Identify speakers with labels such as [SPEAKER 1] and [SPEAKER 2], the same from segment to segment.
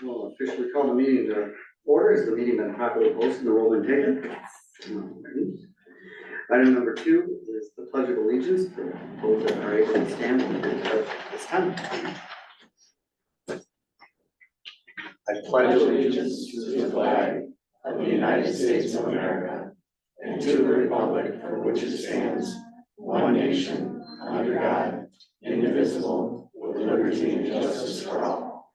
[SPEAKER 1] We'll officially call the meeting to order. Has the meeting been properly posted and the roll been taken? Item number 2 is the Pledge of Allegiance for those that are able to stand and do the pledge this time.
[SPEAKER 2] I pledge allegiance to the flag of the United States of America and to the republic for which it stands, one nation, under God, indivisible, with liberty and justice for all.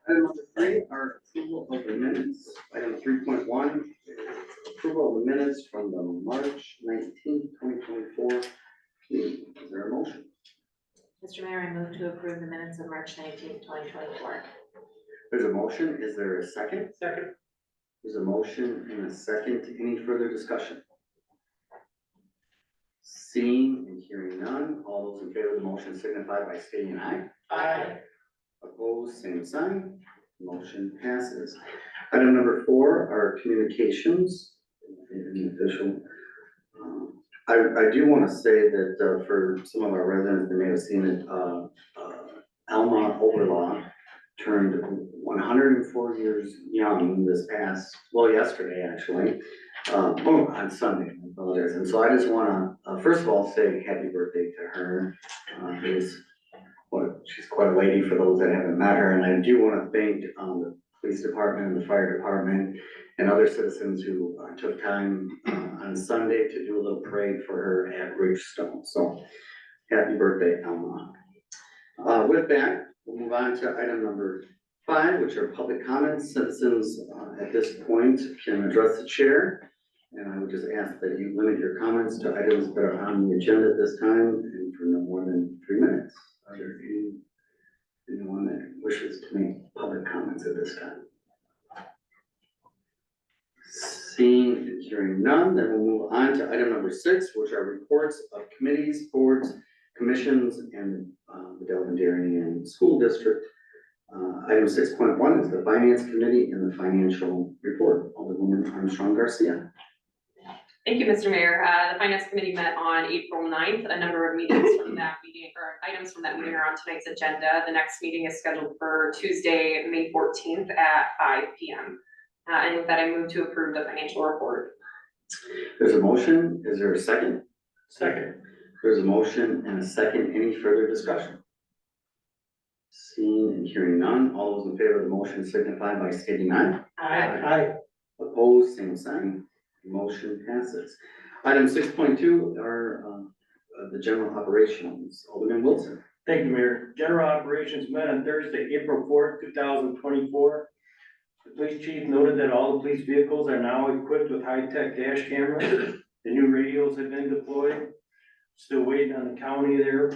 [SPEAKER 1] Item number 3 are approval of the minutes. Item 3.1 is approval of the minutes from the March 19th, 2024 meeting. Is there a motion?
[SPEAKER 3] Mr. Mayor, I move to approve the minutes of March 19th, 2024.
[SPEAKER 1] There's a motion. Is there a second?
[SPEAKER 3] Second.
[SPEAKER 1] There's a motion and a second. Any further discussion? Seeing and hearing none, all those in favor of the motion signify by stating aye.
[SPEAKER 3] Aye.
[SPEAKER 1] Opposed, same sign. Motion passes. Item number 4 are communications. Any official. I do want to say that for some of our residents, they may have seen it, Alma Overlaw turned 104 years young this past, well, yesterday actually, on Sunday, I apologize. And so I just want to, first of all, say happy birthday to her. She's quite a lady for those that haven't met her. And I do want to thank the police department and the fire department and other citizens who took time on Sunday to do a little parade for her at Ridgestone. So happy birthday, Alma. With that, we'll move on to item number 5, which are public comments. Citizens at this point can address the chair. And I would just ask that you limit your comments to items that are on the agenda at this time and for no more than 3 minutes. Are there anyone that wishes to make public comments at this time? Seeing and hearing none, then we'll move on to item number 6, which are reports of committees, boards, commissions, and the Delavan Dairy and School District. Item 6.1 is the Finance Committee and the financial report. Alderwoman Armstrong Garcia.
[SPEAKER 4] Thank you, Mr. Mayor. The Finance Committee met on April 9th. A number of meetings from that meeting, or items from that meeting, are on tonight's agenda. The next meeting is scheduled for Tuesday, May 14th at 5 p.m. And with that, I move to approve the financial report.
[SPEAKER 1] There's a motion. Is there a second?
[SPEAKER 2] Second.
[SPEAKER 1] There's a motion and a second. Any further discussion? Seeing and hearing none, all those in favor of the motion signify by stating aye.
[SPEAKER 2] Aye.
[SPEAKER 1] Opposed, same sign. Motion passes. Item 6.2 are the general operations. Alderman Wilson.
[SPEAKER 5] Thank you, Mayor. General operations met on Thursday, April 4th, 2024. The police chief noted that all the police vehicles are now equipped with high-tech dash cameras. The new radios have been deployed. Still waiting on the county there.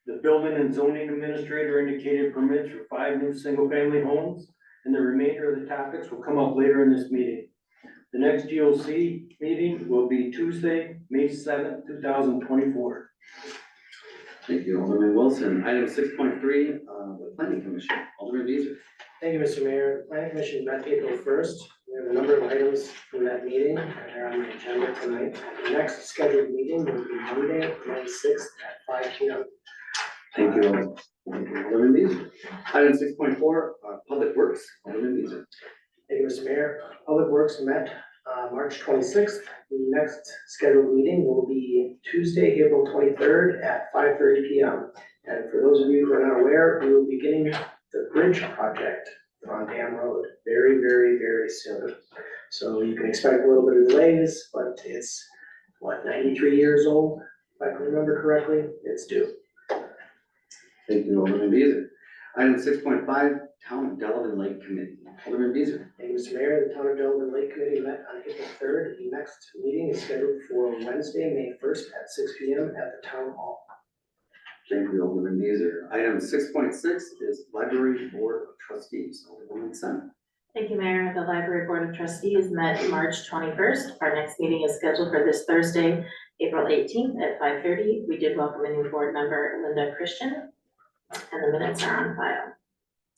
[SPEAKER 5] The building and zoning administrator indicated permits for 5 new single-family homes, and the remainder of the topics will come up later in this meeting. The next GOC meeting will be Tuesday, May 7th, 2024.
[SPEAKER 1] Thank you, Alderman Wilson. Item 6.3, the Planning Commission. Alderman Beazer.
[SPEAKER 6] Thank you, Mr. Mayor. The Planning Commission met April 1st. We have a number of items from that meeting that are on the agenda tonight. The next scheduled meeting will be Monday, May 6th at 5 p.m.
[SPEAKER 1] Thank you, Alderman Beazer. Item 6.4, Public Works. Alderman Beazer.
[SPEAKER 6] Thank you, Mr. Mayor. Public Works met March 26th. The next scheduled meeting will be Tuesday, April 23rd at 5:30 p.m. And for those of you who are not aware, we will be beginning the bridge project on Dam Road very, very, very soon. So you can expect a little bit of delays, but it's, 93 years old, if I can remember correctly. It's due.
[SPEAKER 1] Thank you, Alderman Beazer. Item 6.5, Town of Delavan Lake Committee. Alderman Beazer.
[SPEAKER 6] Thank you, Mr. Mayor. The Town of Delavan Lake Committee met on April 3rd. The next meeting is scheduled for Wednesday, May 1st at 6 p.m. at the Town Hall.
[SPEAKER 1] Thank you, Alderman Beazer. Item 6.6 is Library Board of Trustees. Alderwoman Sen.
[SPEAKER 3] Thank you, Mayor. The Library Board of Trustees met March 21st. Our next meeting is scheduled for this Thursday, April 18th at 5:30. We did welcome a new board member, Linda Christian, and the minutes are on file.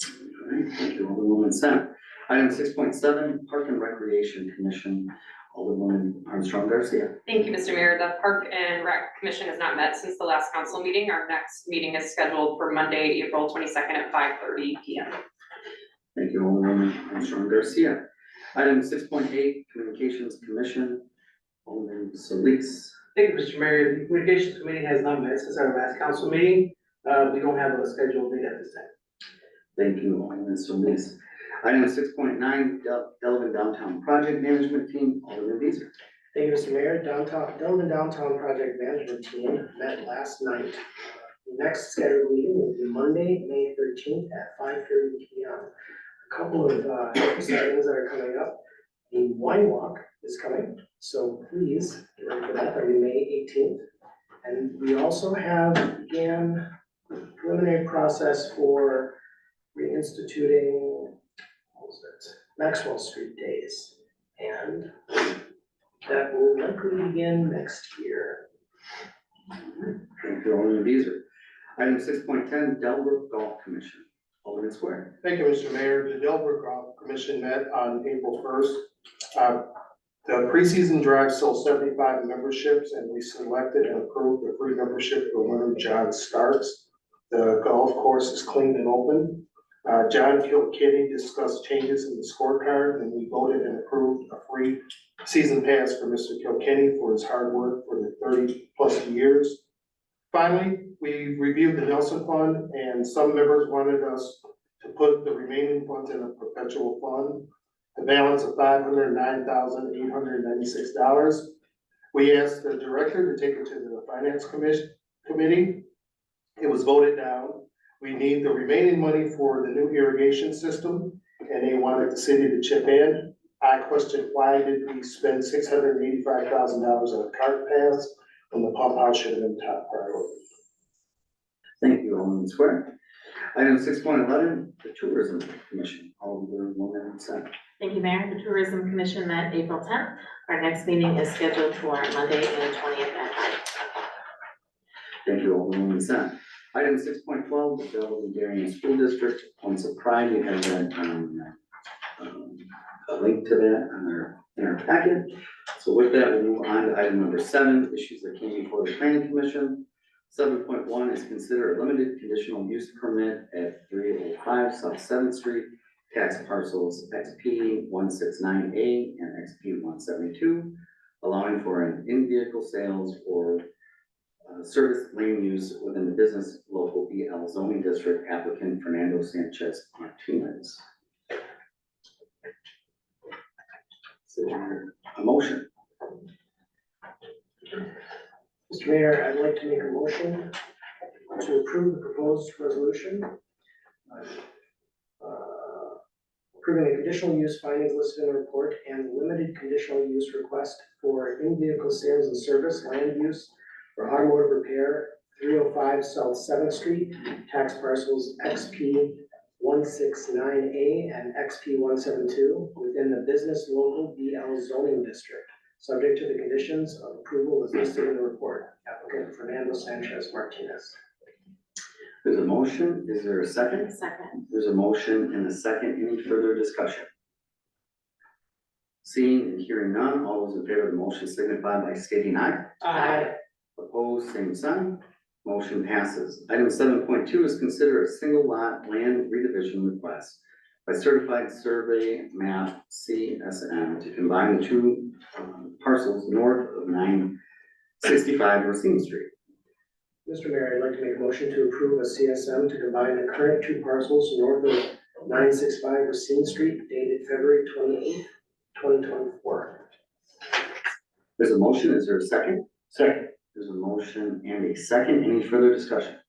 [SPEAKER 1] All right, thank you, Alderwoman Sen. Item 6.7, Park and Recreation Commission. Alderwoman Armstrong Garcia.
[SPEAKER 4] Thank you, Mr. Mayor. The Park and Rec Commission has not met since the last council meeting. Our next meeting is scheduled for Monday, April 22nd at 5:30 p.m.
[SPEAKER 1] Thank you, Alderwoman Armstrong Garcia. Item 6.8, Communications Commission, Alderman Solis.
[SPEAKER 6] Thank you, Mr. Mayor. The Communications Committee has not met since our last council meeting. We don't have a scheduled date at this time.
[SPEAKER 1] Thank you, Alderman Solis. Item 6.9, Delavan Downtown Project Management Team, Alderman Beazer.
[SPEAKER 6] Thank you, Mr. Mayor. Delavan Downtown Project Management Team met last night. The next scheduled meeting will be Monday, May 13th at 5:30 p.m. A couple of items that are coming up. The wine walk is coming, so please get ready for that. That'll be May 18th. And we also have began preliminary process for reinstituting, what was it, Maxwell Street Days. And that will likely begin next year.
[SPEAKER 1] Thank you, Alderman Beazer. Item 6.10, Delbrook Golf Commission, Alderman Square.
[SPEAKER 2] Thank you, Mr. Mayor. The Delbrook Golf Commission met on April 1st. The preseason drive sold 75 memberships, and we selected and approved the free membership for winner John Starks. The golf course is clean and open. John Kilkenny discussed changes in the scorecard, and we voted and approved a free season pass for Mr. Kilkenny for his hard work for the 30+ years. Finally, we reviewed the Nelson Fund, and some members wanted us to put the remaining funds in a perpetual fund, the balance of $509,896. We asked the director to take it to the Finance Committee. It was voted down. We need the remaining money for the new irrigation system, and they wanted the city to chip in. I questioned, why did we spend $685,000 on a cart pass when the pump house should have been top priority?
[SPEAKER 1] Thank you, Alderman Square. Item 6.11, the Tourism Commission, Alderwoman Sen.
[SPEAKER 3] Thank you, Mayor. The Tourism Commission met April 10th. Our next meeting is scheduled for Monday, May 20th at 5.
[SPEAKER 1] Thank you, Alderwoman Sen. Item 6.12, the Delavan Darien School District, Points of Pride. You have that, a link to that in our packet. So with that, we'll move on to item number 7, issues that came before the Planning Commission. 7.1 is consider a limited conditional use permit at 305 South 7th Street, tax parcels XP 169A and XP 172, allowing for an in-vehicle sales or service lane use within the business local BL zoning district. Applicant Fernando Sanchez Martinez. Is there a motion?
[SPEAKER 6] Mr. Mayor, I'd like to make a motion to approve the proposed resolution approving a conditional use findings listed in the report and limited conditional use request for in-vehicle sales and service land use for automotive repair, 305 South 7th Street, tax parcels XP 169A and XP 172 within the business local BL zoning district, subject to the conditions of approval as listed in the report. Applicant Fernando Sanchez Martinez.
[SPEAKER 1] There's a motion. Is there a second?
[SPEAKER 3] Second.
[SPEAKER 1] There's a motion and a second. Any further discussion? Seeing and hearing none, all those in favor of the motion signify by stating aye.
[SPEAKER 3] Aye.
[SPEAKER 1] Opposed, same sign. Motion passes. Item 7.2 is consider a single lot land redivision request by Certified Survey Map CSM to combine the two parcels north of 965 Racine Street.
[SPEAKER 6] Mr. Mayor, I'd like to make a motion to approve a CSM to combine the current two parcels north of 965 Racine Street dated February 28th, 2024.
[SPEAKER 1] There's a motion. Is there a second?
[SPEAKER 5] Second.
[SPEAKER 1] There's a motion and a second. Any further discussion?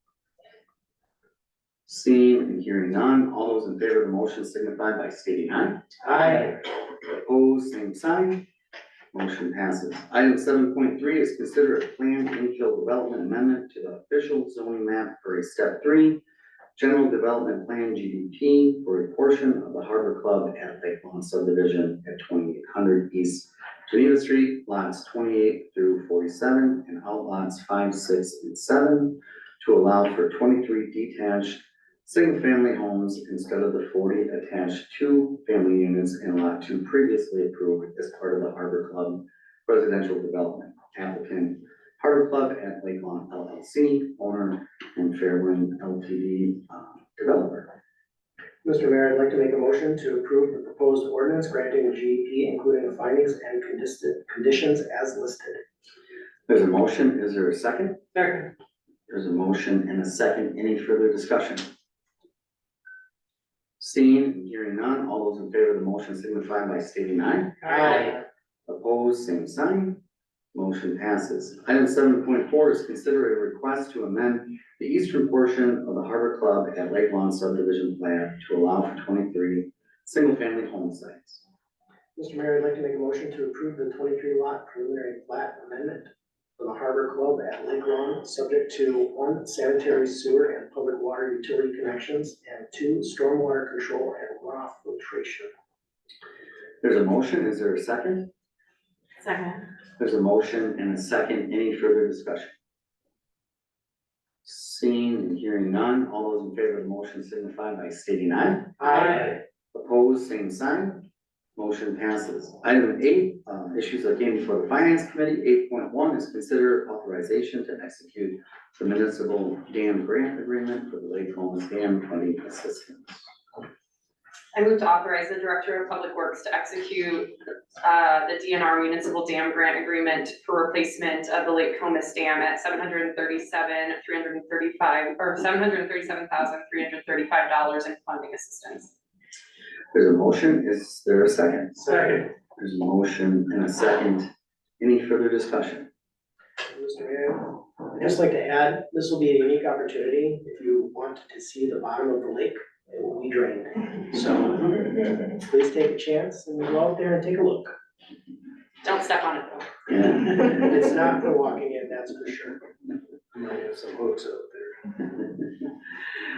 [SPEAKER 1] Seeing and hearing none, all those in favor of the motion signify by stating aye.
[SPEAKER 6] Aye.
[SPEAKER 1] Opposed, same sign. Motion passes. Item 7.3 is consider a planned infill development amendment to the official zoning map for a step 3 general development plan GDP for a portion of the Harbor Club at Lake Lawn subdivision at 2800 East Geneva Street, lots 28 through 47 and outlots 5, 6, and 7 to allow for 23 detached single-family homes instead of the 40 attached 2-family units in lot 2 previously approved as part of the Harbor Club residential development. Applicant Harbor Club at Lake Lawn LLC, owner and Fairwind Ltd. Developer.
[SPEAKER 6] Mr. Mayor, I'd like to make a motion to approve the proposed ordinance granting the GEP, including the findings and conditions as listed.
[SPEAKER 1] There's a motion, is there a second?
[SPEAKER 2] Second.
[SPEAKER 1] There's a motion and a second, any further discussion? Seeing and hearing none, all those in favor of the motion signify by stating aye.
[SPEAKER 2] Aye.
[SPEAKER 1] Opposed, same sign. Motion passes. Item 7.4 is consider a request to amend the eastern portion of the Harbor Club at Lake Lawn subdivision plan to allow for 23 single-family home sites.
[SPEAKER 6] Mr. Mayor, I'd like to make a motion to approve the 23 lot preliminary plat amendment for the Harbor Club at Lake Lawn, subject to 1, sanitary sewer and public water utility connections, and 2, stormwater control and runoff filtration.
[SPEAKER 1] There's a motion, is there a second?
[SPEAKER 3] Second.
[SPEAKER 1] There's a motion and a second, any further discussion? Seeing and hearing none, all those in favor of the motion signify by stating aye.
[SPEAKER 6] Aye.
[SPEAKER 1] Opposed, same sign. Motion passes. Item 8, issues that came before the Finance Committee. 8.1 is consider authorization to execute the municipal dam grant agreement for the Lake Holmes Dam funding assistance.
[SPEAKER 4] I move to authorize the Director of Public Works to execute the DNR Municipal Dam Grant Agreement for replacement of the Lake Comus Dam at $737,335 in funding assistance.
[SPEAKER 1] There's a motion, is there a second?
[SPEAKER 2] Second.
[SPEAKER 1] There's a motion and a second. Any further discussion?
[SPEAKER 6] Mr. Mayor, I'd just like to add, this will be a unique opportunity. If you want to see the bottom of the lake, it will be drained. So please take a chance and go out there and take a look.
[SPEAKER 4] Don't step on it though.
[SPEAKER 1] Yeah.
[SPEAKER 6] It's not for walking in, that's for sure.
[SPEAKER 5] Might have some hooks out there.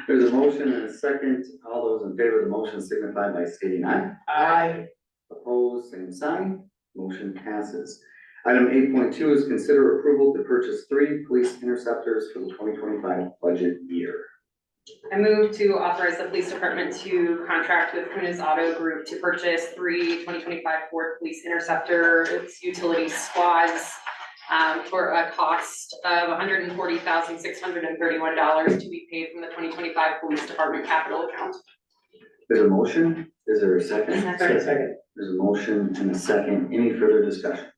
[SPEAKER 1] There's a motion and a second. All those in favor of the motion signify by stating aye.
[SPEAKER 6] Aye.
[SPEAKER 1] Opposed, same sign. Motion passes. Item 8.2 is consider approval to purchase 3 police interceptors for the 2025 budget year.
[SPEAKER 4] I move to authorize the police department to contract with Kunis Auto Group to purchase 3 2025 Ford Police Interceptor utility squads for a cost of $140,631 to be paid from the 2025 Police Department capital account.
[SPEAKER 1] There's a motion. Is there a second?
[SPEAKER 6] Second.
[SPEAKER 1] There's a motion and a second. Any further discussion?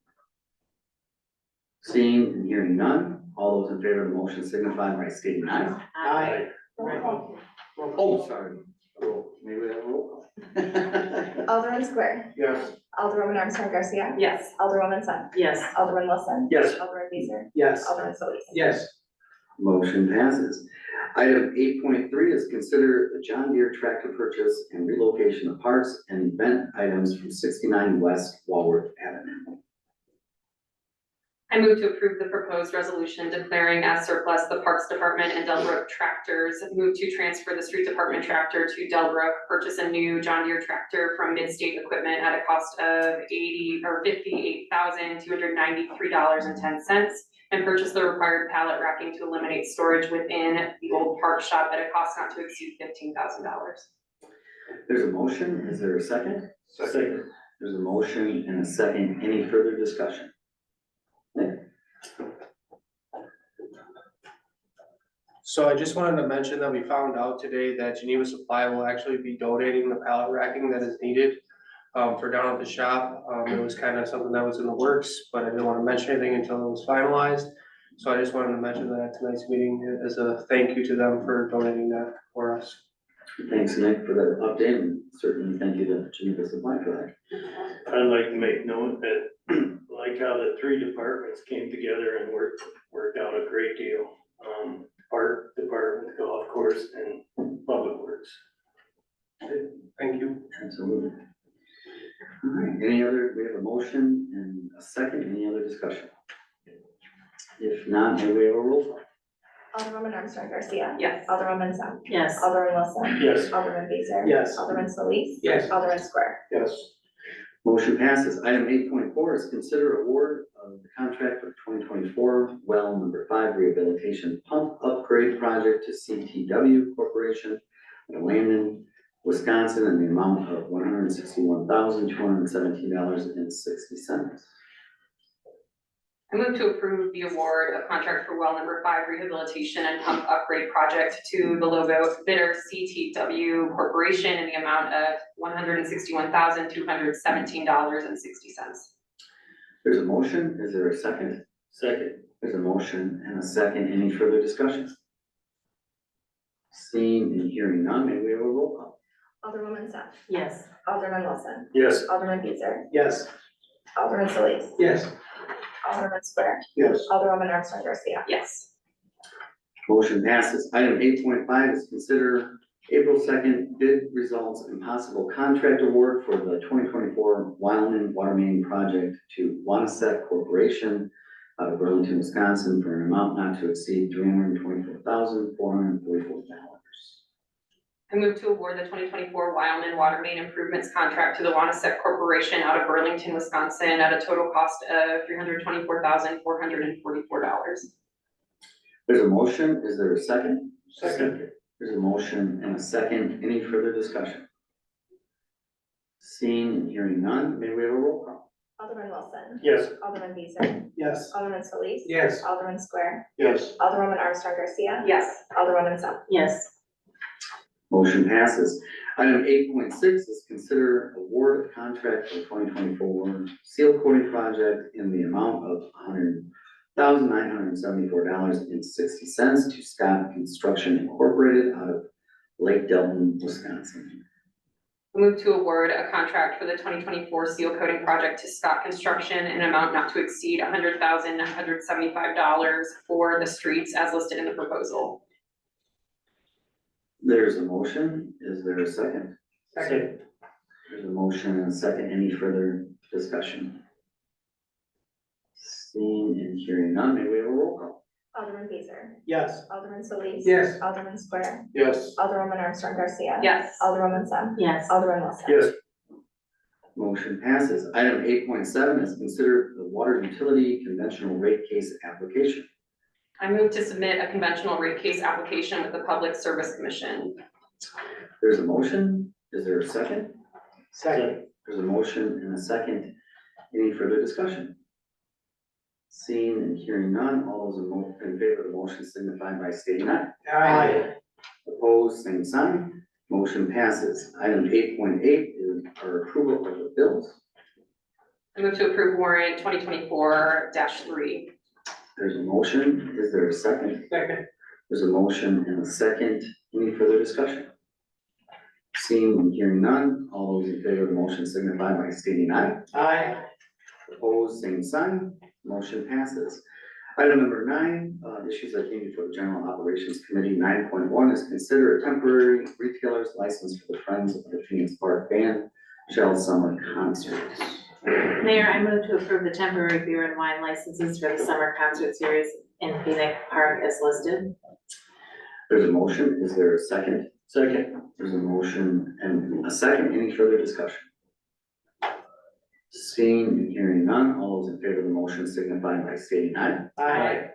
[SPEAKER 1] Seeing and hearing none, all those in favor of the motion signify by stating aye.
[SPEAKER 6] Aye.
[SPEAKER 1] Oh, sorry. Maybe we have a roll call.
[SPEAKER 7] Alderman Square,
[SPEAKER 5] Yes.
[SPEAKER 7] Alderwoman Armstrong Garcia,
[SPEAKER 4] Yes.
[SPEAKER 7] Alderwoman Sun,
[SPEAKER 3] Yes.
[SPEAKER 7] Alderman Wilson.
[SPEAKER 5] Yes.
[SPEAKER 7] Alderman Beezer,
[SPEAKER 6] Yes.
[SPEAKER 7] Alderman Solis.
[SPEAKER 5] Yes.
[SPEAKER 1] Motion passes. Item 8.3 is consider the John Deere tractor purchase and relocation of parts and event items from 69 West Walworth Avenue.
[SPEAKER 4] I move to approve the proposed resolution declaring as surplus the Parks Department and Delbrook tractors. Move to transfer the Street Department tractor to Delbrook, purchase a new John Deere tractor from Mid-State Equipment at a cost of $58,293.10, and purchase the required pallet racking to eliminate storage within the old park shop at a cost not to exceed $15,000.
[SPEAKER 1] There's a motion. Is there a second?
[SPEAKER 5] Second.
[SPEAKER 1] There's a motion and a second. Any further discussion?
[SPEAKER 8] So I just wanted to mention that we found out today that Geneva Supply will actually be donating the pallet racking that is needed for down at the shop. It was kind of something that was in the works, but I didn't want to mention anything until it was finalized. So I just wanted to mention that at tonight's meeting as a thank you to them for donating that for us.
[SPEAKER 1] Thanks, Nick, for that update, and certainly thank you to Geneva Supply for that.
[SPEAKER 5] I'd like to make note that, like how the 3 departments came together and worked out a great deal. Park Department, Golf Course, and Public Works.
[SPEAKER 8] Thank you.
[SPEAKER 1] Absolutely. All right, we have a motion and a second. Any other discussion? If not, may we have a roll call?
[SPEAKER 7] Alderwoman Armstrong Garcia.
[SPEAKER 4] Yes.
[SPEAKER 7] Alderwoman Sun,
[SPEAKER 3] Yes.
[SPEAKER 7] Alderman Wilson.
[SPEAKER 5] Yes.
[SPEAKER 7] Alderman Beezer.
[SPEAKER 6] Yes.
[SPEAKER 7] Alderman Solis.
[SPEAKER 5] Yes.
[SPEAKER 7] Alderman Square.
[SPEAKER 5] Yes.
[SPEAKER 1] Motion passes. Item 8.4 is consider award of the contract for 2024 well number 5 rehabilitation pump upgrade project to CTW Corporation of Landon, Wisconsin, in the amount of $161,217.60.
[SPEAKER 4] I move to approve the award of contract for well number 5 rehabilitation and pump upgrade project to the low bidder CTW Corporation in the amount of $161,217.60.
[SPEAKER 1] There's a motion, is there a second?
[SPEAKER 5] Second.
[SPEAKER 1] There's a motion and a second, any further discussion? Seeing and hearing none, may we have a roll call?
[SPEAKER 7] Alderwoman Sapp.
[SPEAKER 3] Yes.
[SPEAKER 7] Alderman Wilson.
[SPEAKER 5] Yes.
[SPEAKER 7] Alderman Beezer.
[SPEAKER 6] Yes.
[SPEAKER 7] Alderman Solis.
[SPEAKER 6] Yes.
[SPEAKER 7] Alderman Square.
[SPEAKER 5] Yes.
[SPEAKER 7] Alderwoman Armstrong Garcia.
[SPEAKER 4] Yes.
[SPEAKER 1] Motion passes. Item 8.5 is consider April 2nd bid results and possible contract award for the 2024 Wildman Water Main Project to Wanasek Corporation out of Burlington, Wisconsin for an amount not to exceed $324,444.
[SPEAKER 4] I move to award the 2024 Wildman Water Main Improvements Contract to the Wanasek Corporation out of Burlington, Wisconsin at a total cost of $324,444.
[SPEAKER 1] There's a motion. Is there a second?
[SPEAKER 5] Second.
[SPEAKER 1] There's a motion and a second. Any further discussion? Seeing and hearing none, may we have a roll call?
[SPEAKER 7] Alderman Wilson.
[SPEAKER 5] Yes.
[SPEAKER 7] Alderman Beezer.
[SPEAKER 6] Yes.
[SPEAKER 7] Alderman Solis.
[SPEAKER 6] Yes.
[SPEAKER 7] Alderman Square.
[SPEAKER 5] Yes.
[SPEAKER 7] Alderwoman Armstrong Garcia.
[SPEAKER 4] Yes.
[SPEAKER 7] Alderwoman Sapp.
[SPEAKER 3] Yes.
[SPEAKER 1] Motion passes. Item 8.6 is consider award of contract for 2024 seal coating project in the amount of $100,974.60 to Scott Construction Incorporated out of Lake Delavan, Wisconsin.
[SPEAKER 4] I move to award a contract for the 2024 seal coating project to Scott Construction in an amount not to exceed $100,975 for the streets as listed in the proposal.
[SPEAKER 1] There's a motion. Is there a second?
[SPEAKER 5] Second.
[SPEAKER 1] There's a motion and a second. Any further discussion? Seeing and hearing none, may we have a roll call?
[SPEAKER 7] Alderman Beezer.
[SPEAKER 6] Yes.
[SPEAKER 7] Alderman Solis.
[SPEAKER 6] Yes.
[SPEAKER 7] Alderman Square.
[SPEAKER 5] Yes.
[SPEAKER 7] Alderwoman Armstrong Garcia.
[SPEAKER 4] Yes.
[SPEAKER 7] Alderwoman Sapp.
[SPEAKER 3] Yes.
[SPEAKER 7] Alderman Wilson.
[SPEAKER 5] Yes.
[SPEAKER 1] Motion passes. Item 8.7 is consider the water utility conventional rate case application.
[SPEAKER 4] I move to submit a conventional rate case application with the Public Service Commission.
[SPEAKER 1] There's a motion. Is there a second?
[SPEAKER 6] Second.
[SPEAKER 1] There's a motion and a second. Any further discussion? Seeing and hearing none, all those in favor of the motion signify by stating aye.
[SPEAKER 6] Aye.
[SPEAKER 1] Opposed, same sign. Motion passes. Item 8.8 is our approval of the bills.
[SPEAKER 4] I move to approve warrant 2024-3.
[SPEAKER 1] There's a motion. Is there a second?
[SPEAKER 6] Second.
[SPEAKER 1] There's a motion and a second. Any further discussion? Seeing and hearing none, all those in favor of the motion signify by stating aye.
[SPEAKER 6] Aye.
[SPEAKER 1] Opposed, same sign. Motion passes. Item number 9, issues that came before the General Operations Committee. 9.1 is consider a temporary retailer's license for the Friends of the Phoenix Park Band Shell Summer Concerts.
[SPEAKER 3] Mayor, I move to approve the temporary beer and wine licenses for the summer concert series in Phoenix Park as listed.
[SPEAKER 1] There's a motion. Is there a second?
[SPEAKER 5] Second.
[SPEAKER 1] There's a motion and a second. Any further discussion? Seeing and hearing none, all those in favor of the motion signify by stating aye.
[SPEAKER 6] Aye.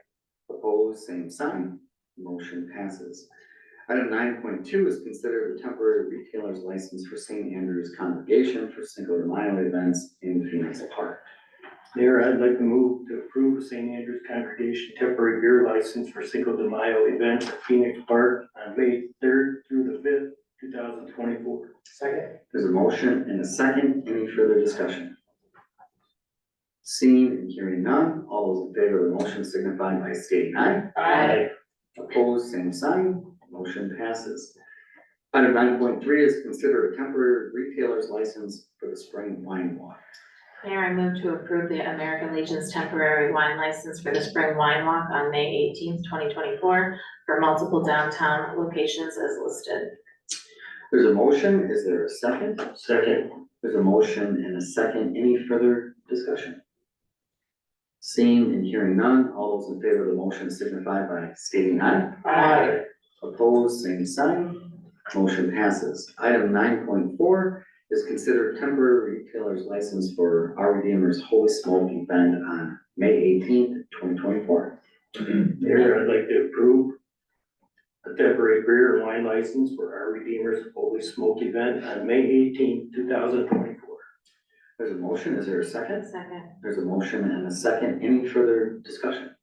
[SPEAKER 1] Opposed, same sign. Motion passes. Item 9.2 is consider the temporary retailer's license for St. Andrew's Congregation for Cinco de Mayo events in Phoenix Park.
[SPEAKER 5] Mayor, I'd like to move to approve St. Andrew's Congregation temporary beer license for Cinco de Mayo event at Phoenix Park on May 3rd through the 5th, 2024.
[SPEAKER 6] Second.
[SPEAKER 1] There's a motion and a second. Any further discussion? Seeing and hearing none, all those in favor of the motion signify by stating aye.
[SPEAKER 6] Aye.
[SPEAKER 1] Opposed, same sign. Motion passes. Item 9.3 is consider a temporary retailer's license for the spring wine walk.
[SPEAKER 3] Mayor, I move to approve the American Legion's temporary wine license for the spring wine walk on May 18th, 2024 for multiple downtown locations as listed.
[SPEAKER 1] There's a motion. Is there a second?
[SPEAKER 5] Second.
[SPEAKER 1] There's a motion and a second. Any further discussion? Seeing and hearing none, all those in favor of the motion signify by stating aye.
[SPEAKER 6] Aye.
[SPEAKER 1] Opposed, same sign. Motion passes. Item 9.4 is considered temporary retailer's license for Our Redeemer's Holy Smoke event on May 18th, 2024.
[SPEAKER 5] Mayor, I'd like to approve a temporary beer and wine license for Our Redeemer's Holy Smoke event on May 18th, 2024.
[SPEAKER 1] There's a motion, is there a second?
[SPEAKER 3] Second.
[SPEAKER 1] There's a motion and a second, any further discussion?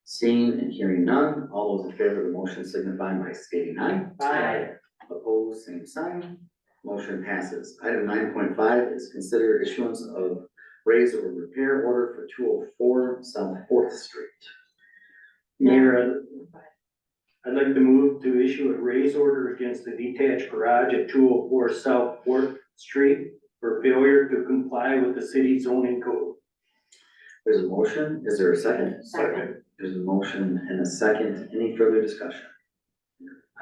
[SPEAKER 1] Seeing and hearing none, all those in favor of the motion signify by stating aye.
[SPEAKER 6] Aye.
[SPEAKER 1] Opposed, same sign, motion passes. Item 9.5 is consider issuance of raise or repair order for 204 South Fourth Street.
[SPEAKER 5] Mayor, I'd like to move to issue a raise order against the detached garage at 204 South Fourth Street for failure to comply with the city zoning code.
[SPEAKER 1] There's a motion, is there a second?
[SPEAKER 3] Second.
[SPEAKER 1] There's a motion and a second, any further discussion?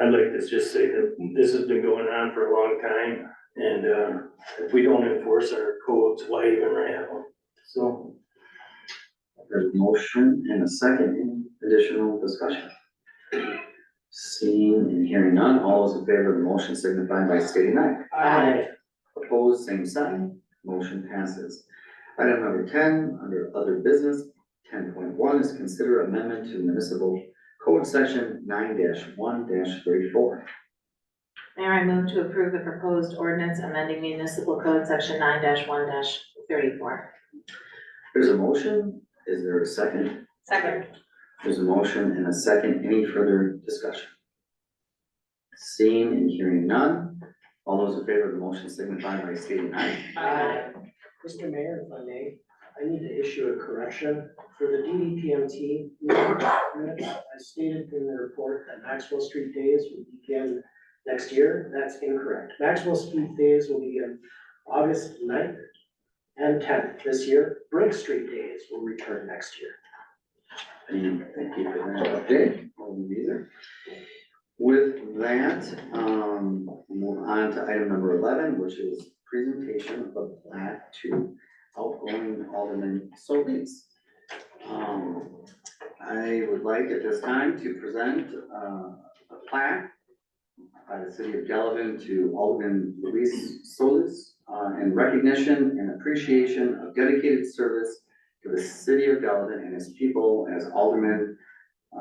[SPEAKER 5] I'd like to just say that this has been going on for a long time, and if we don't enforce our codes, why even have them? So,
[SPEAKER 1] There's a motion and a second, any additional discussion? Seeing and hearing none, all those in favor of the motion signify by stating aye.
[SPEAKER 6] Aye.
[SPEAKER 1] Opposed, same sign, motion passes. Item number 10, under other business, 10.1 is consider amendment to municipal code section 9-1-34.
[SPEAKER 3] Mayor, I move to approve the proposed ordinance amending municipal code section 9-1-34.
[SPEAKER 1] There's a motion, is there a second?
[SPEAKER 4] Second.
[SPEAKER 1] There's a motion and a second, any further discussion? Seeing and hearing none, all those in favor of the motion signify by stating aye.
[SPEAKER 6] Aye. Mr. Mayor, if I may, I need to issue a correction for the DDPMT minutes. I stated in the report that Maxwell Street Days will begin next year. That's incorrect. Maxwell Street Days will begin August 9th and 10th this year. Brink Street Days will return next year.
[SPEAKER 1] And thank you for that update, Alderman Beazer. With that, we'll move on to item number 11, which is presentation of a plat to outgoing Alderman Solis. I would like at this time to present a plaque by the city of Delavan to Alderman Luis Solis in recognition and appreciation of dedicated service to the city of Delavan and its people as Alderman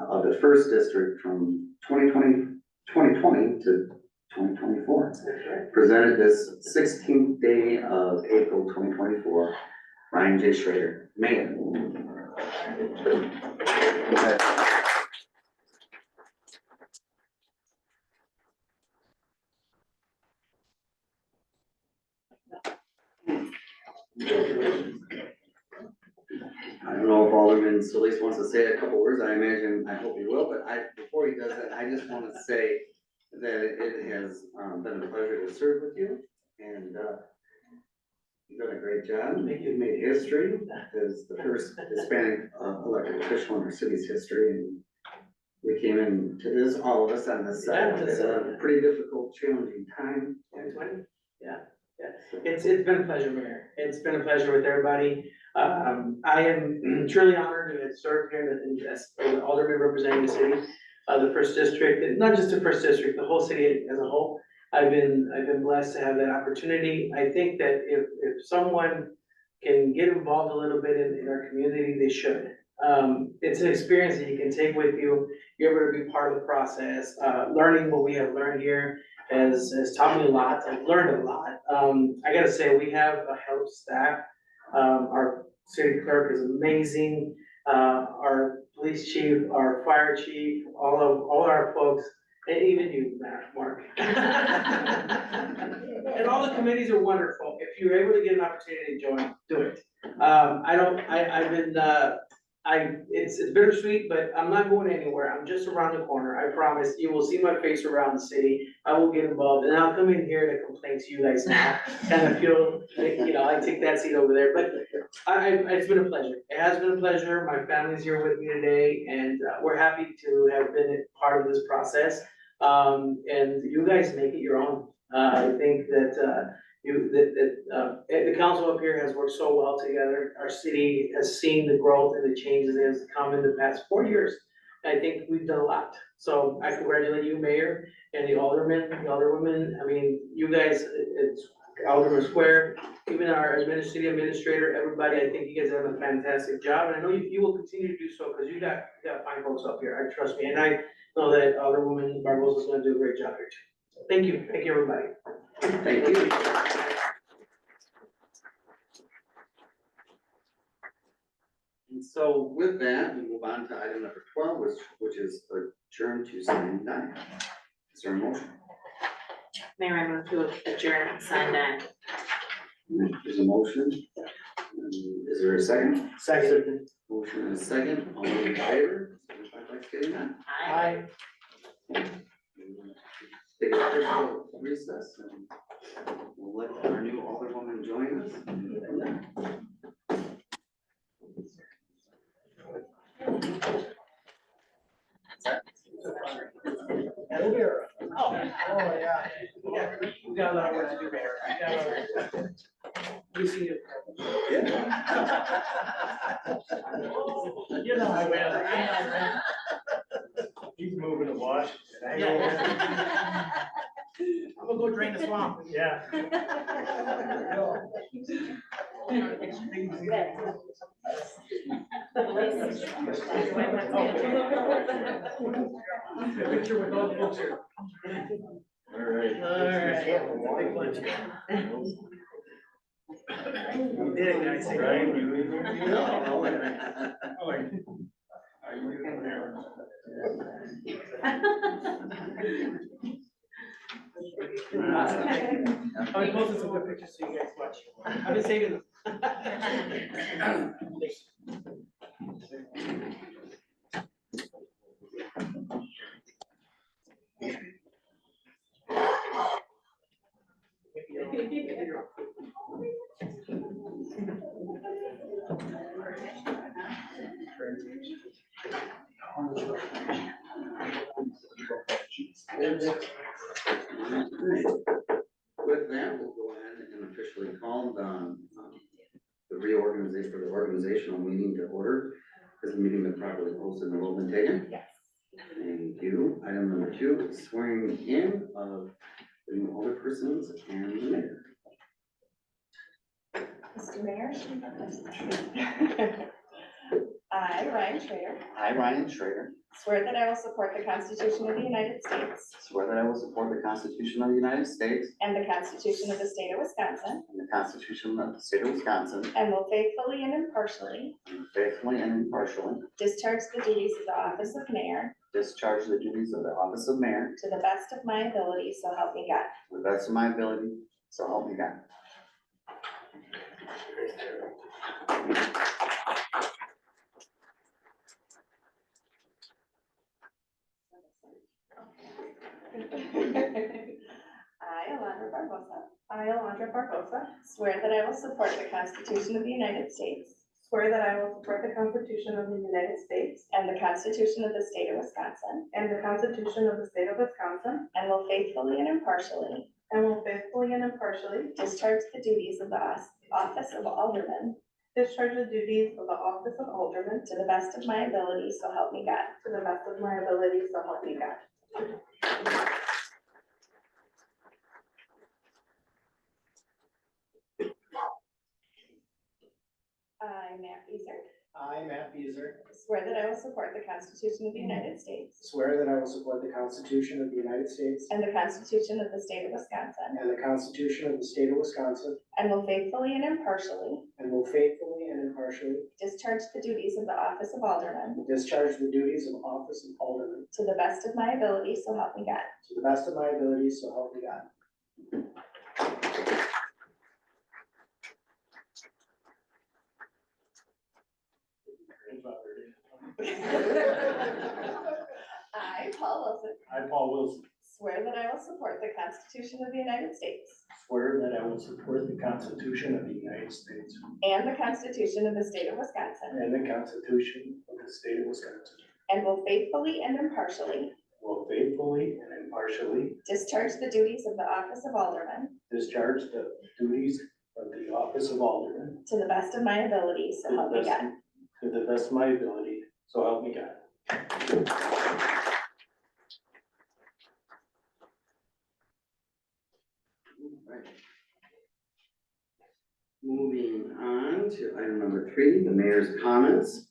[SPEAKER 1] of the first district from 2020 to 2024. Presented this 16th day of April 2024, Ryan J. Schrader, Mayor. I don't know if Alderman Solis wants to say a couple words. I imagine, I hope he will, but before he does that, I just want to say that it has been a pleasure to serve with you, and you've done a great job. You've made history as the first Hispanic elected official in our city's history, and we came into this, all of us on this side, at a pretty difficult, challenging time.
[SPEAKER 6] It's been a pleasure, Mayor. It's been a pleasure with everybody. I am truly honored to have served here as an alderman representing the city, the first district, and not just the first district, the whole city as a whole. I've been blessed to have that opportunity. I think that if someone can get involved a little bit in our community, they should. It's an experience that you can take with you. You're able to be part of the process. Learning what we have learned here has taught me a lot. I've learned a lot. I gotta say, we have a hell of a staff. Our city clerk is amazing. Our police chief, our fire chief, all our folks, and even you, Mark. And all the committees are wonderful. If you're able to get an opportunity to join, do it. It's bittersweet, but I'm not going anywhere. I'm just around the corner. I promise. You will see my face around the city. I will get involved, and I'll come in here to complain to you guys now. Kind of feel, I take that seat over there, but it's been a pleasure. It has been a pleasure. My family's here with me today, and we're happy to have been part of this process. And you guys make it your own. I think that the council up here has worked so well together. Our city has seen the growth and the changes that has come in the past 4 years. I think we've done a lot. So I congratulate you, Mayor, and the aldermen, the alderwomen. I mean, you guys, it's Alderman Square, even our city administrator, everybody. I think you guys have done a fantastic job. And I know you will continue to do so because you got fine folks up here. I trust me. And I know that Alderwoman Barbosa is going to do a great job here too. Thank you, everybody.
[SPEAKER 1] Thank you. And so with that, we move on to item number 12, which is adjourn to sign die. Is there a motion?
[SPEAKER 3] Mayor, I move to adjourn, sign that.
[SPEAKER 1] There's a motion. Is there a second?
[SPEAKER 6] Second.
[SPEAKER 1] Motion and a second. All in favor? Signify by stating that.
[SPEAKER 3] Aye.
[SPEAKER 1] Take a quick recess and we'll let our new alderwoman join us.
[SPEAKER 6] Oh, yeah. We got a lot of work to do, Mayor. We see you. You know I will. He's moving to Washington. I'm gonna go drain the swamp. Yeah. Picture with all the folks here.
[SPEAKER 1] All right.
[SPEAKER 6] Big bunch. You did it, guys.
[SPEAKER 5] Brian,
[SPEAKER 6] I'm posting some good pictures so you guys watch. I've been saving them.
[SPEAKER 1] With that, we'll go ahead and officially call the reorganization, for the organizational meeting to order. Has the meeting been properly posted and the roll been taken?
[SPEAKER 7] Yes.
[SPEAKER 1] Thank you. Item number 2 is swearing in of the new alderpersons and the mayor.
[SPEAKER 7] Mr. Mayor. I, Ryan Schrader,
[SPEAKER 1] I, Ryan Schrader,
[SPEAKER 7] swear that I will support the Constitution of the United States
[SPEAKER 1] swear that I will support the Constitution of the United States
[SPEAKER 7] and the Constitution of the State of Wisconsin,
[SPEAKER 1] and the Constitution of the State of Wisconsin,
[SPEAKER 7] and will faithfully and impartially
[SPEAKER 1] and faithfully and impartially
[SPEAKER 7] discharge the duties of the office of mayor
[SPEAKER 1] discharge the duties of the office of mayor
[SPEAKER 7] to the best of my ability, so help me God.
[SPEAKER 1] to the best of my ability, so help me God.
[SPEAKER 7] I, Alondra Barbosa, swear that I will support the Constitution of the United States. Swear that I will support the Constitution of the United States. And the Constitution of the State of Wisconsin. And the Constitution of the State of Wisconsin. And will faithfully and impartially. Discharge the duties of the office of alderman. To the best of my ability, so help me God. I, Matt Beazer,
[SPEAKER 6] I, Matt Beazer,
[SPEAKER 7] swear that I will support the Constitution of the United States
[SPEAKER 6] swear that I will support the Constitution of the United States
[SPEAKER 7] and the Constitution of the State of Wisconsin,
[SPEAKER 6] and the Constitution of the State of Wisconsin,
[SPEAKER 7] and will faithfully and impartially discharge the duties of the office of alderman
[SPEAKER 6] discharge the duties of office of alderman
[SPEAKER 7] to the best of my ability, so help me God.
[SPEAKER 6] to the best of my ability, so help me God.
[SPEAKER 7] I, Paul Wilson,
[SPEAKER 5] I, Paul Wilson,
[SPEAKER 7] swear that I will support the Constitution of the United States
[SPEAKER 5] swear that I will support the Constitution of the United States
[SPEAKER 7] and the Constitution of the State of Wisconsin,
[SPEAKER 5] and the Constitution of the State of Wisconsin,
[SPEAKER 7] and will faithfully and impartially
[SPEAKER 5] will faithfully and impartially
[SPEAKER 7] discharge the duties of the office of alderman
[SPEAKER 5] discharge the duties of the office of alderman
[SPEAKER 7] to the best of my ability, so help me God.
[SPEAKER 5] to the best of my ability, so help me God.
[SPEAKER 1] Right. Moving on to item number 3, the mayor's comments.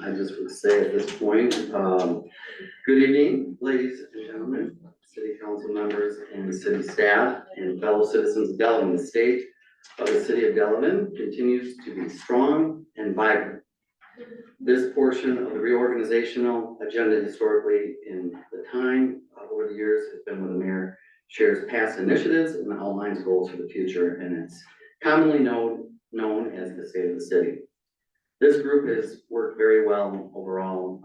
[SPEAKER 1] I just would say at this point, good evening, ladies and gentlemen, city council members and city staff and fellow citizens of Delavan. The state of the city of Delavan continues to be strong and vibrant. This portion of the reorganizational agenda historically in the time over the years has been where the mayor shares past initiatives and outlines goals for the future, and it's commonly known as the state of the city. This group has worked very well overall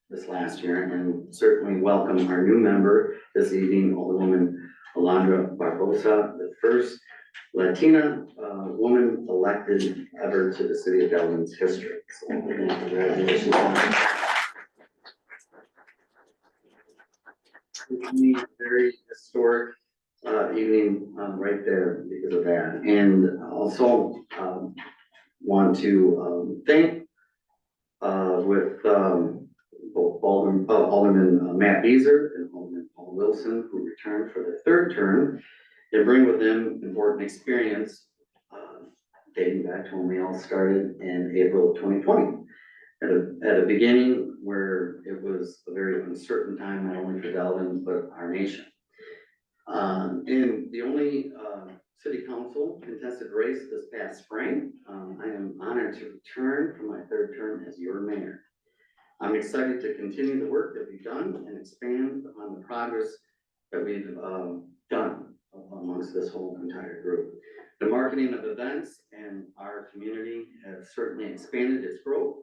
[SPEAKER 1] this last year, and certainly welcome our new member this evening, Alderwoman Alondra Barbosa, the first Latina woman elected ever to the city of Delavan's history. So, congratulations. It's a very historic evening right there because of that. And also want to thank with both Alderman Matt Beazer and Alderman Paul Wilson, who returned for their third term, and bring with them important experience dating back to when we all started in April of 2020. At a beginning where it was a very uncertain time, not only for Delavan, but our nation. In the only city council contested race this past spring, I am honored to return for my third term as your mayor. I'm excited to continue the work that we've done and expand on the progress that we've done amongst this whole entire group. The marketing of events and our community have certainly expanded its growth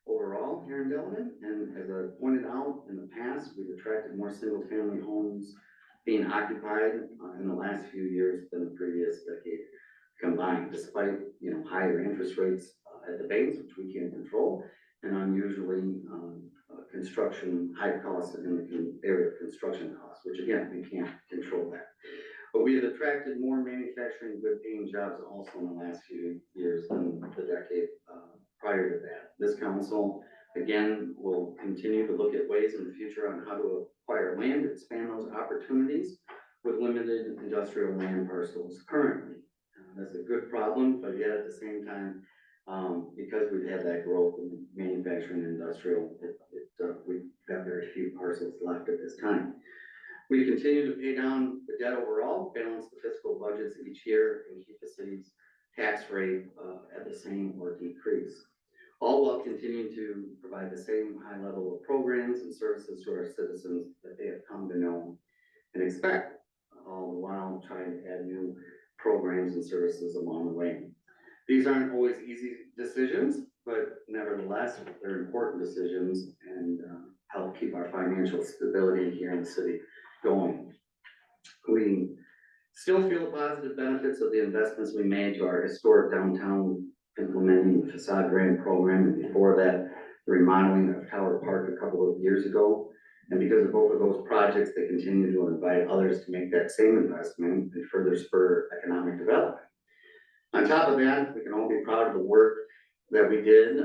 [SPEAKER 1] overall here in Delavan, and as I pointed out in the past, we've attracted more single-family homes being occupied in the last few years than the previous decade combined, despite higher interest rates at the banks, which we can't control, and unusually high costs in the area of construction costs, which again we can't control that. But we have attracted more manufacturing good-paying jobs also in the last few years than the decade prior to that. This council, again, will continue to look at ways in the future on how to acquire land, expand those opportunities with limited industrial land parcels currently. That's a good problem, but yet at the same time, because we've had that growth in manufacturing and industrial, we've got very few parcels left at this time. We continue to pay down the debt overall, balance the fiscal budgets each year, and keep the city's tax rate at the same or decrease. All while continuing to provide the same high level of programs and services to our citizens that they have come to know and expect, all the while trying to add new programs and services along the way. These aren't always easy decisions, but nevertheless, they're important decisions and help keep our financial stability here in the city going. We still feel the positive benefits of the investments we made to our historic downtown, implementing the facade grant program, and before that, the remodeling of Tower Park a couple of years ago. And because of both of those projects, they continue to invite others to make that same investment and further spur economic development. On top of that, we can all be proud of the work that we did,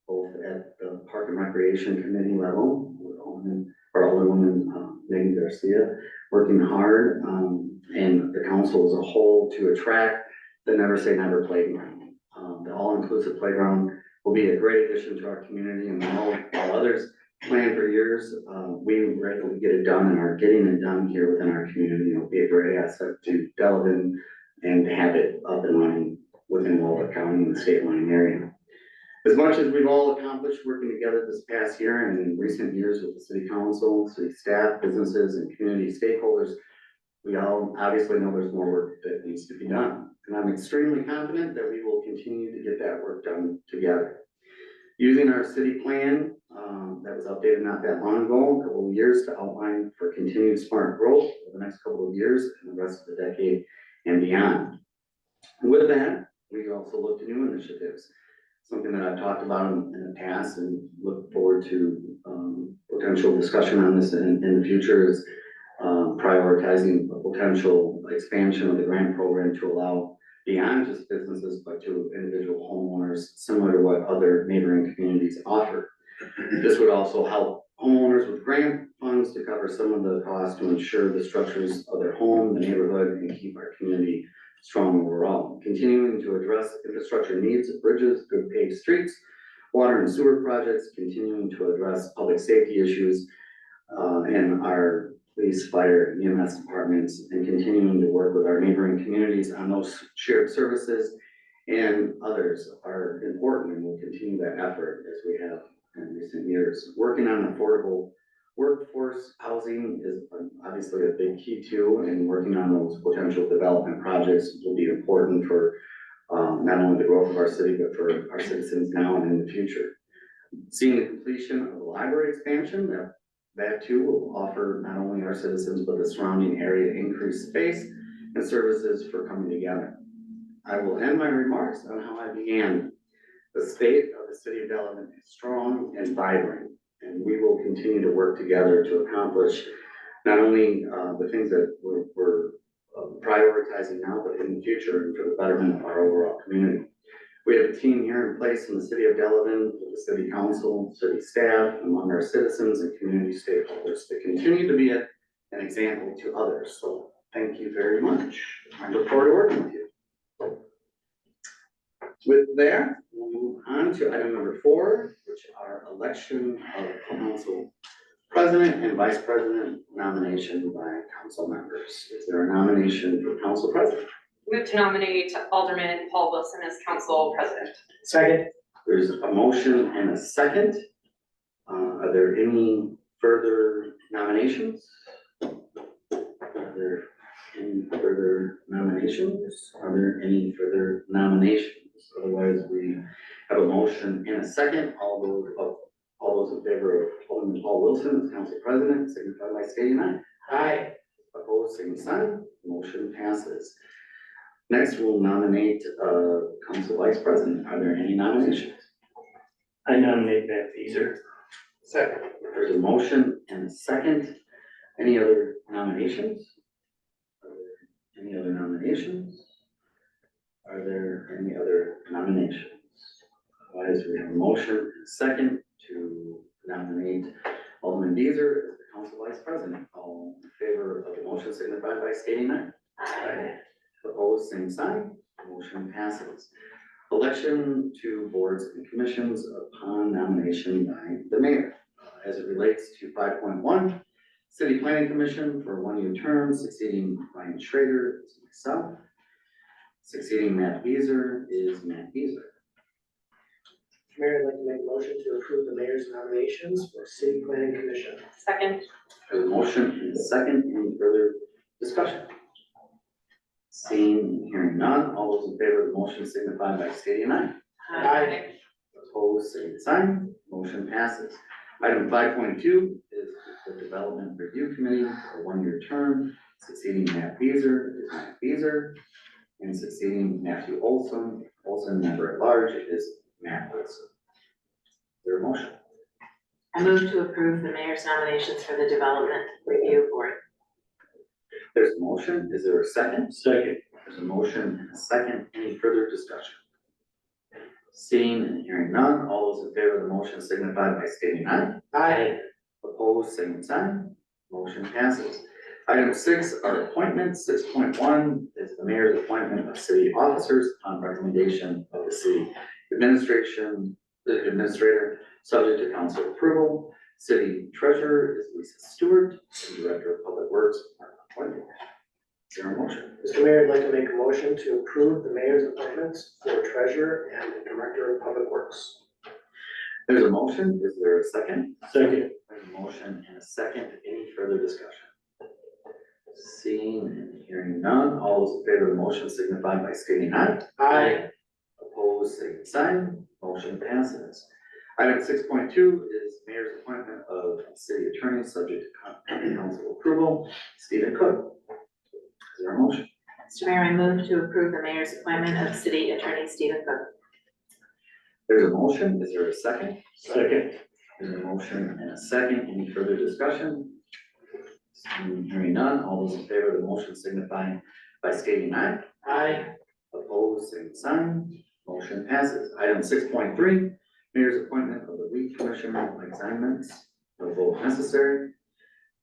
[SPEAKER 1] both at the Park and Recreation Committee level, with Alderwoman Megan Garcia, working hard, and the council as a whole to attract the Never Say Never playground. The all-inclusive playground will be a great addition to our community, and while others plan for years, we were able to get it done and are getting it done here within our community. It'll be a great asset to Delavan and to have it up and running within Waldo County and the state line area. As much as we've all accomplished working together this past year and in recent years with the city council, city staff, businesses, and community stakeholders, we all obviously know there's more work that needs to be done. And I'm extremely confident that we will continue to get that work done together. Using our city plan that was updated not that long ago, a couple of years, to outline for continued smart growth over the next couple of years and the rest of the decade and beyond. With that, we also look to new initiatives. Something that I've talked about in the past and look forward to potential discussion on this in the future is prioritizing a potential expansion of the grant program to allow beyond just businesses, but to individual homeowners, similar to what other neighboring communities offer. This would also help homeowners with grant funds to cover some of the costs to ensure the structures of their home, the neighborhood, and keep our community strong overall. Continuing to address infrastructure needs of bridges, good paved streets, water and sewer projects, continuing to address public safety issues in our police, fire, EMS departments, and continuing to work with our neighboring communities on those shared services and others are important and will continue that effort as we have in recent years. Working on affordable workforce housing is obviously a big key too, and working on those potential development projects will be important for not only the growth of our city, but for our citizens now and in the future. Seeing the completion of the library expansion, that too will offer not only our citizens, but the surrounding area increased space and services for coming together. I will end my remarks on how I began. The state of the city of Delavan is strong and vibrant, and we will continue to work together to accomplish not only the things that we're prioritizing now, but in the future and for the betterment of our overall community. We have a team here in place in the city of Delavan, with the city council, city staff, among our citizens and community stakeholders to continue to be an example to others. So thank you very much. I look forward to working with you. With that, we'll move on to item number 4, which are election of council president and vice president nomination by council members. Is there a nomination for council president?
[SPEAKER 4] Move to nominate Alderman Paul Wilson as council president.
[SPEAKER 6] Second.
[SPEAKER 1] There's a motion and a second. Are there any further nominations? Are there any further nominations? Are there any further nominations? Otherwise, we have a motion and a second. All those in favor of Alderman Paul Wilson as council president, signify by stating aye.
[SPEAKER 6] Aye.
[SPEAKER 1] Opposed, same sign. Motion passes. Next, we'll nominate council vice president. Are there any nominations?
[SPEAKER 5] I nominate Matt Feaser.
[SPEAKER 6] Second.
[SPEAKER 1] There's a motion and a second. Any other nominations? Are there any other nominations? Are there any other nominations? Otherwise, we have a motion and a second to nominate Alderman Deezer as the council vice president. All in favor of the motion signify by stating aye.
[SPEAKER 3] Aye.
[SPEAKER 1] Opposed, same sign. Motion passes. Election to boards and commissions upon nomination by the mayor. As it relates to 5.1, City Planning Commission for 1-year term, succeeding Ryan Schrader is myself. Succeeding Matt Beazer is Matt Beazer.
[SPEAKER 6] Mayor, I'd like to make a motion to approve the mayor's nominations for city planning commission.
[SPEAKER 4] Second.
[SPEAKER 1] There's a motion and a second. Any further discussion? Seeing and hearing none, all those in favor of the motion signify by stating aye.
[SPEAKER 6] Aye.
[SPEAKER 1] Opposed, same sign. Motion passes. Item 5.2 is the Development Review Committee for 1-year term. Succeeding Matt Beazer is Matt Beazer. And succeeding Matthew Olson, member at large, is Matt Olson. Is there a motion?
[SPEAKER 3] I move to approve the mayor's nominations for the Development Review Board.
[SPEAKER 1] There's a motion. Is there a second?
[SPEAKER 5] Second.
[SPEAKER 1] There's a motion and a second. Any further discussion? Seeing and hearing none, all those in favor of the motion signify by stating aye.
[SPEAKER 6] Aye.
[SPEAKER 1] Opposed, same sign. Motion passes. Item 6 are appointments. 6.1 is the mayor's appointment of city officers on recommendation of the city administrator, subject to council approval. City treasurer is Lisa Stewart, and director of public works, Mark appointed. Is there a motion?
[SPEAKER 6] Mr. Mayor, I'd like to make a motion to approve the mayor's appointments for treasurer and director of public works.
[SPEAKER 1] There's a motion. Is there a second?
[SPEAKER 5] Second.
[SPEAKER 1] There's a motion and a second. Any further discussion? Seeing and hearing none, all those in favor of the motion signify by stating aye.
[SPEAKER 6] Aye.
[SPEAKER 1] Opposed, same sign. Motion passes. Item 6.2 is mayor's appointment of city attorney, subject to council approval. Stephen Cook. Is there a motion?
[SPEAKER 3] Mr. Mayor, I move to approve the mayor's appointment of City Attorney Stephen Cook.
[SPEAKER 1] There's a motion. Is there a second?
[SPEAKER 5] Second.
[SPEAKER 1] There's a motion and a second. Any further discussion? Seeing and hearing none, all those in favor of the motion signify by stating aye.
[SPEAKER 6] Aye.
[SPEAKER 1] Opposed, same sign. Motion passes. Item 6.3, mayor's appointment of the weed commissioner assignments. No vote necessary.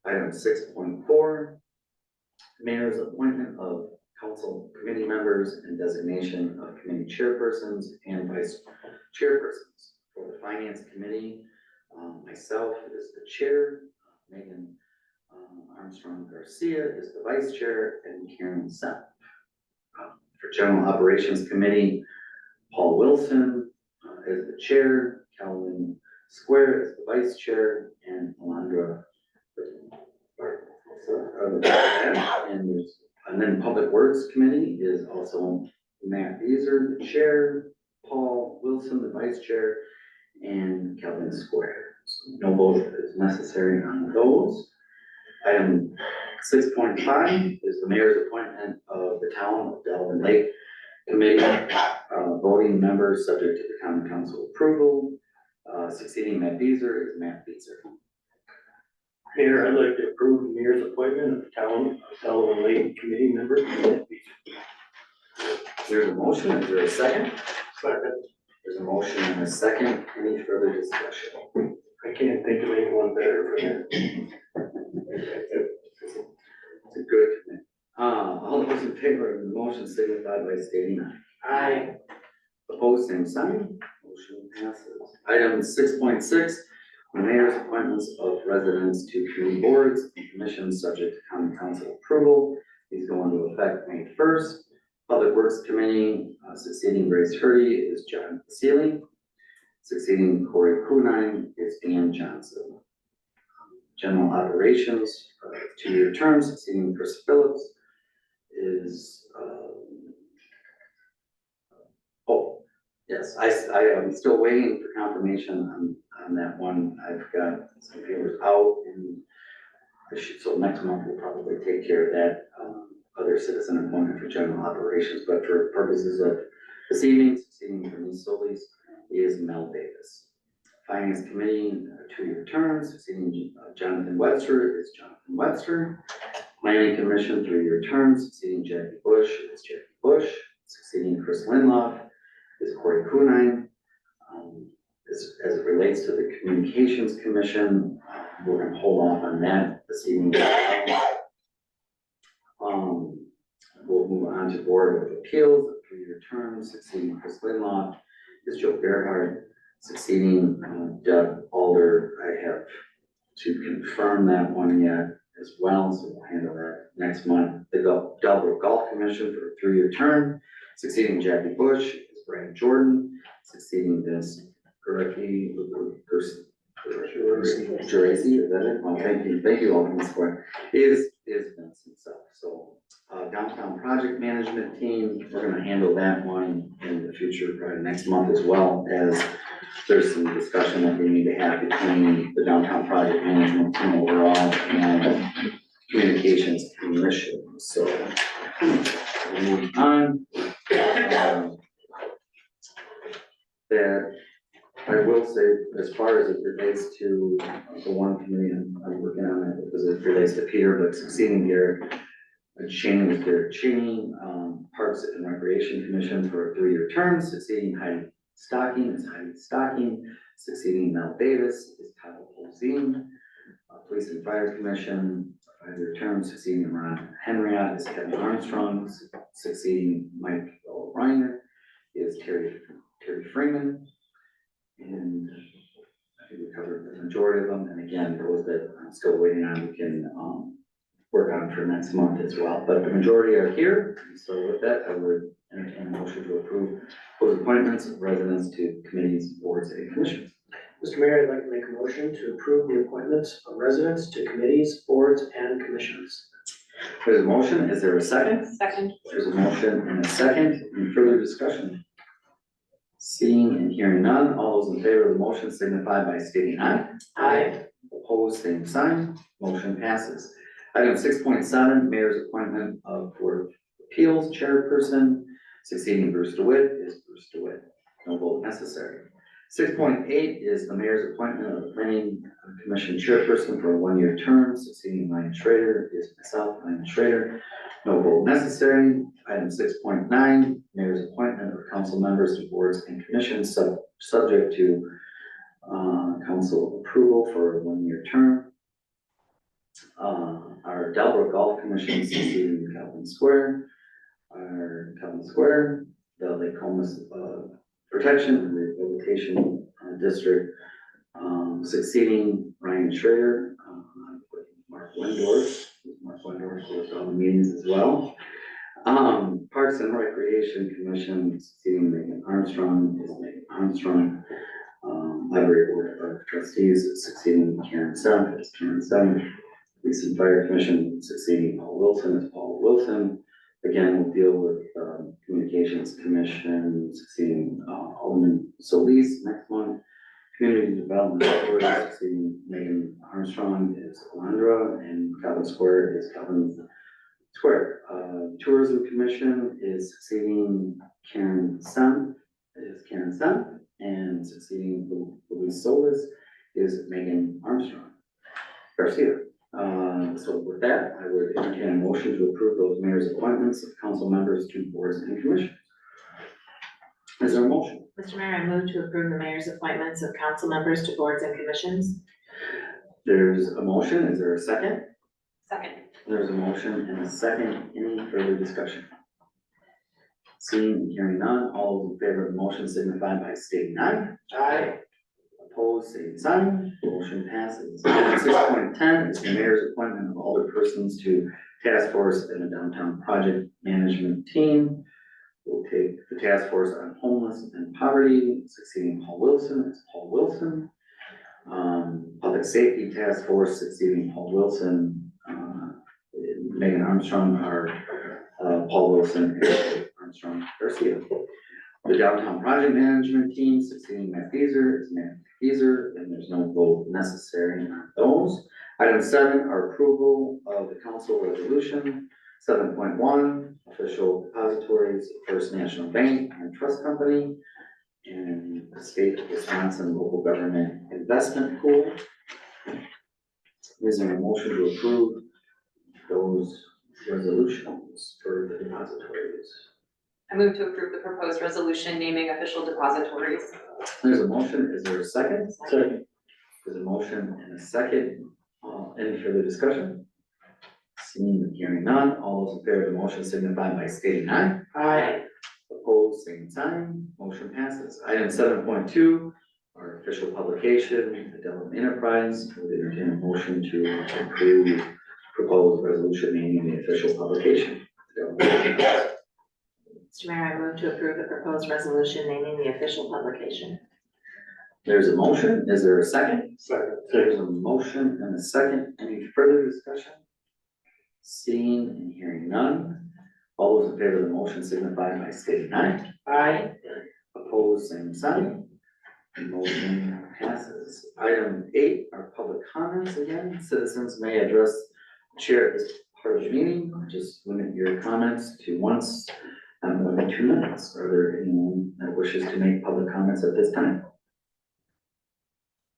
[SPEAKER 1] Item 6.4, mayor's appointment of council committee members and designation of committee chairpersons and vice chairpersons. For the finance committee, myself is the chair, Megan Armstrong Garcia is the vice chair, and Karen Sepp. For general operations committee, Paul Wilson as the chair, Calvin Square as the vice chair, and Alondra. And then Public Works Committee is also Matt Beazer, the chair, Paul Wilson, the vice chair, and Calvin Square. So no vote is necessary on those. Item 6.5 is the mayor's appointment of the town of Delavan Lake Committee, voting members subject to the common council approval. Succeeding Matt Beazer is Matt Beazer.
[SPEAKER 5] Mayor, I'd like to approve the mayor's appointment of the town of Delavan Lake committee member.
[SPEAKER 1] There's a motion, is there a second?
[SPEAKER 5] Second.
[SPEAKER 1] There's a motion and a second, any further discussion?
[SPEAKER 5] I can't think of anyone better for that.
[SPEAKER 1] It's a good commitment. All those in favor of the motion signify by stating aye.
[SPEAKER 6] Aye.
[SPEAKER 1] Opposed, same sign, motion passes. Item 6.6, the mayor's appointments of residents to committee boards and commissions subject to common council approval. These go into effect May 1st. Public Works Committee, succeeding Grace Hurdy is John Sealy. Succeeding Corey Kunine is Dan Johnson. General Operations, 2-year term, succeeding Chris Phillips is, yes, I am still waiting for confirmation on that one. I've got some papers out and so next month we'll probably take care of that, other citizen appointment for general operations, but for purposes of this evening, succeeding Bernice Solis is Mel Davis. Finance Committee, 2-year term, succeeding Jonathan Webster is Jonathan Webster. Planning Commission, 3-year term, succeeding Jackie Bush is Jackie Bush. Succeeding Chris Lindloff is Corey Kunine. As it relates to the Communications Commission, we're gonna hold off on that this evening. We'll move on to Board of Appeals, 3-year term, succeeding Chris Lindloff is Joe Gerhardt. Succeeding Doug Alder, I have to confirm that one yet as well, so we'll handle that next month. The Delbrook Golf Commission for a 3-year term, succeeding Jackie Bush is Brian Jordan. Succeeding Vince Geraci, Geraci, is that it? Well, thank you all for this one. Is Vince himself. So downtown project management team, we're gonna handle that one in the future, probably next month, as well as there's some discussion that we need to have between the downtown project management team overall and communications commission. So we'll move on. That I will say, as far as it relates to the one committee I'm working on it, because it relates to Peter, but succeeding Garrett Cheney is Garrett Cheney. Parks and Recreation Commission for a 3-year term, succeeding Heidi Stocking is Heidi Stocking. Succeeding Mel Davis is Kyle Polzine. Police and Fire Commission, 5-year term, succeeding Ron Henriott is Kevin Armstrong. Succeeding Mike Reiner is Terry Freeman. And I think we covered the majority of them. And again, those that I'm still waiting on, we can work on for next month as well. But the majority are here. So with that, I would entertain a motion to approve those appointments of residents to committees, boards, and commissions.
[SPEAKER 6] Mr. Mayor, I'd like to make a motion to approve the appointments of residents to committees, boards, and commissions.
[SPEAKER 1] There's a motion. Is there a second?
[SPEAKER 4] Second.
[SPEAKER 1] There's a motion and a second. Any further discussion? Seeing and hearing none, all those in favor of the motion signify by stating aye.
[SPEAKER 6] Aye.
[SPEAKER 1] Opposed, same sign. Motion passes. Item 6.7, Mayor's appointment of Board of Appeals Chairperson. Succeeding Bruce DeWitt is Bruce DeWitt. No vote necessary. 6.8 is the Mayor's appointment of the Planning Commission Chairperson for a 1-year term. Succeeding Ryan Schrader is myself, Ryan Schrader. No vote necessary. Item 6.9, Mayor's appointment of council members to boards and commissions subject to council approval for a 1-year term. Our Delbrook Golf Commission succeeding Calvin Square. Our Calvin Square, the Lake Comus Protection and Rehabilitation District, succeeding Ryan Schrader, Mark Wendorf. Mark Wendorf worked on the meetings as well. Parks and Recreation Commission succeeding Megan Armstrong is Megan Armstrong. Library Board of Trustees succeeding Karen Seventh is Karen Seventh. Police and Fire Commission succeeding Paul Wilson is Paul Wilson. Again, we'll deal with Communications Commission succeeding Alderman Solis next month. Community Development Authority succeeding Megan Armstrong is Alondra, and Calvin Square is Calvin Square. Tourism Commission is succeeding Karen Sun, and succeeding Louise Solis is Megan Armstrong Garcia. So with that, I would entertain a motion to approve those mayor's appointments of council members to boards and commissions. Is there a motion?
[SPEAKER 3] Mr. Mayor, I move to approve the mayor's appointments of council members to boards and commissions.
[SPEAKER 1] There's a motion. Is there a second?
[SPEAKER 4] Second.
[SPEAKER 1] There's a motion and a second. Any further discussion? Seeing and hearing none, all those in favor of the motion signify by stating aye.
[SPEAKER 6] Aye.
[SPEAKER 1] Opposed, same sign. Motion passes. 6.10 is the mayor's appointment of alder persons to task force and the downtown project management team. We'll take the task force on homeless and poverty, succeeding Paul Wilson is Paul Wilson. Public safety task force succeeding Paul Wilson, Megan Armstrong are Paul Wilson and Armstrong Garcia. The downtown project management team succeeding Matt Feaser is Matt Feaser, and there's no vote necessary on those. Item 7, our approval of the council resolution. 7.1, official depositories, First National Bank and Trust Company, and the state of Wisconsin local government investment pool. Is there a motion to approve those resolutions for the depositories?
[SPEAKER 4] I move to approve the proposed resolution naming official depositories.
[SPEAKER 1] There's a motion. Is there a second?
[SPEAKER 5] Second.
[SPEAKER 1] There's a motion and a second. Any further discussion? Seeing and hearing none, all those in favor of the motion signify by stating aye.
[SPEAKER 6] Aye.
[SPEAKER 1] Opposed, same sign, motion passes. Item 7.2, our official publication, the Delavan Enterprise, would entertain a motion to approve proposed resolution naming the official publication.
[SPEAKER 3] Mr. Mayor, I move to approve the proposed resolution naming the official publication.
[SPEAKER 1] There's a motion, is there a second?
[SPEAKER 5] Second.
[SPEAKER 1] There's a motion and a second, any further discussion? Seeing and hearing none, all those in favor of the motion signify by stating aye.
[SPEAKER 6] Aye.
[SPEAKER 1] Opposed, same sign. Motion passes. Item 8, our public comments again. Citizens may address the chair at this part of the meeting. Just limit your comments to once, not more than 2 minutes. Are there anyone that wishes to make public comments at this time?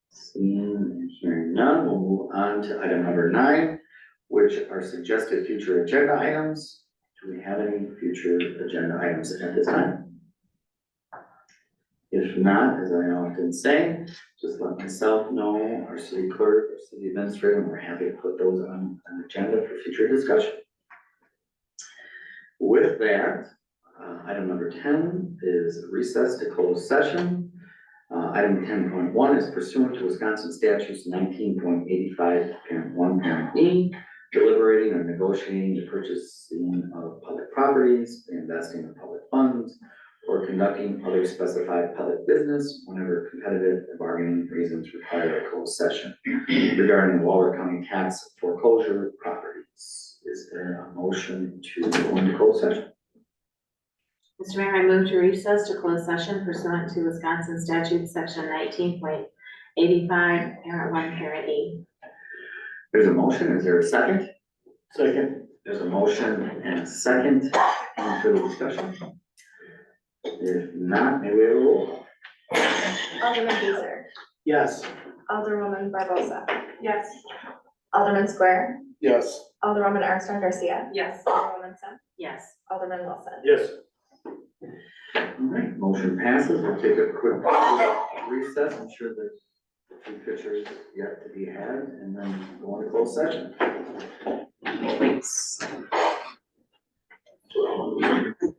[SPEAKER 1] Seeing and hearing none, we'll move on to item number 9, which are suggested future agenda items. Do we have any future agenda items at this time? If not, as I often say, just let myself know, our city clerk, our city administrator, and we're happy to put those on an agenda for future discussion. With that, item number 10 is recess to close session. Item 10.1 is pursuant to Wisconsin statutes 19.85, parent 1, parent E, deliberating or negotiating the purchasing of public properties, investing in public funds, or conducting other specified public business whenever competitive or bargaining reasons require a closed session regarding Waller County tax foreclosure properties. Is there a motion to go into closed session?
[SPEAKER 3] Mr. Mayor, I move to recess to close session pursuant to Wisconsin statute section 19.85, parent 1, parent E.
[SPEAKER 1] There's a motion. Is there a second?
[SPEAKER 5] Second.
[SPEAKER 1] There's a motion and a second. Any further discussion? If not, may we have a roll call?
[SPEAKER 7] Alderman Beezer.
[SPEAKER 6] Yes.
[SPEAKER 7] Alderwoman Barbosa.
[SPEAKER 4] Yes.
[SPEAKER 7] Alderman Square.
[SPEAKER 5] Yes.
[SPEAKER 7] Alderwoman Armstrong Garcia.
[SPEAKER 4] Yes.
[SPEAKER 7] Alderwoman Sen.
[SPEAKER 3] Yes.
[SPEAKER 7] Alderman Wilson.
[SPEAKER 5] Yes.
[SPEAKER 1] All right, motion passes. We'll take a quick recess. I'm sure there's a few pictures yet to be had, and then go into closed session. Thanks.